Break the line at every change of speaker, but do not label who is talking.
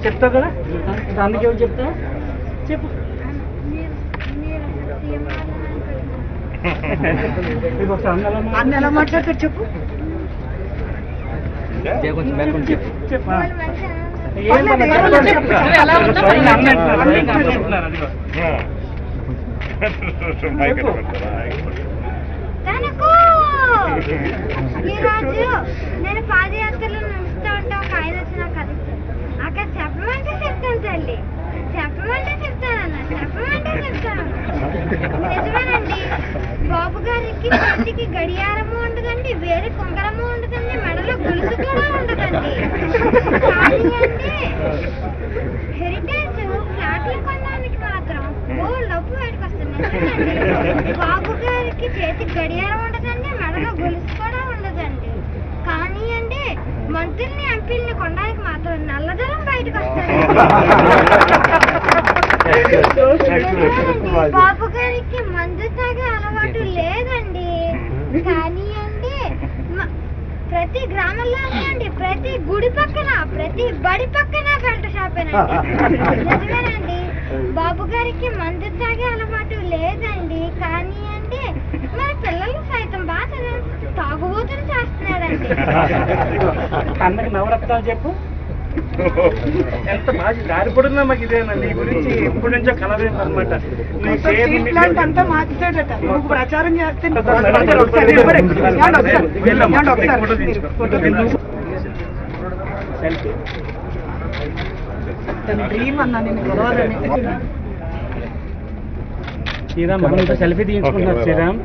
చెప్తావు కదా అందుకే ఎవరు చెప్తావు చెప్పు. అన్న ఎలా మాట్లాడతారు చెప్పు. చెప్పు
ఈరోజు నేను పాదయాత్రలో నడుస్తూ ఉంటా. ఒక ఆయన వచ్చి నాకు అది అక్కడ చెప్పమంటే చెప్తాను తల్లి, చెప్పమంటే చెప్తానన్న, చెప్పమంటే చెప్తాను. నిజమేనండి, బాబు గారికి చేతికి గడియారము ఉండదండి, వేరే కుంగరము ఉండదండి, మెడలో గొలుసు కూడా ఉండదండి. కానీ అంటే హెరిటేజ్ ఫ్లాట్లు కొనడానికి మాత్రం డబ్బు బయటకు వస్తుంది. బాబు గారికి చేతికి గడియారం ఉండదండి, మెడలో గొలుసు కూడా ఉండదండి. కానీ అంటే మంత్రుల్ని ఎంపీల్ని కొనడానికి మాత్రం నల్లధనం బయటకు వస్తుంది. బాబు గారికి మందు తాగే అలవాటు లేదండి. కానీ అంటే ప్రతి గ్రామంలోనే అండి, ప్రతి గుడి పక్కన, ప్రతి బడి పక్కన బెల్ట్ షాపేనండి. నిజమేనండి, బాబు గారికి మందు తాగే అలవాటు లేదండి. కానీ అంటే మరి పిల్లలు సైతం బాగా తాగుబోతులు చేస్తున్నాడండి.
అన్నకి నవరత్నాలు చెప్పు. ఎంత బాగా దారిపడుందా మాకు ఇదేనండి. నీ గురించి ఎప్పటి నుంచో కలవేది అనమాట. అంతా మార్చేటట ప్రచారం చేస్తే డ్రీమ్ అన్నా నేను గొడవలని. శ్రీరామ్ మనతో సెల్ఫీ తీయించుకుంటున్నారు. శ్రీరామ్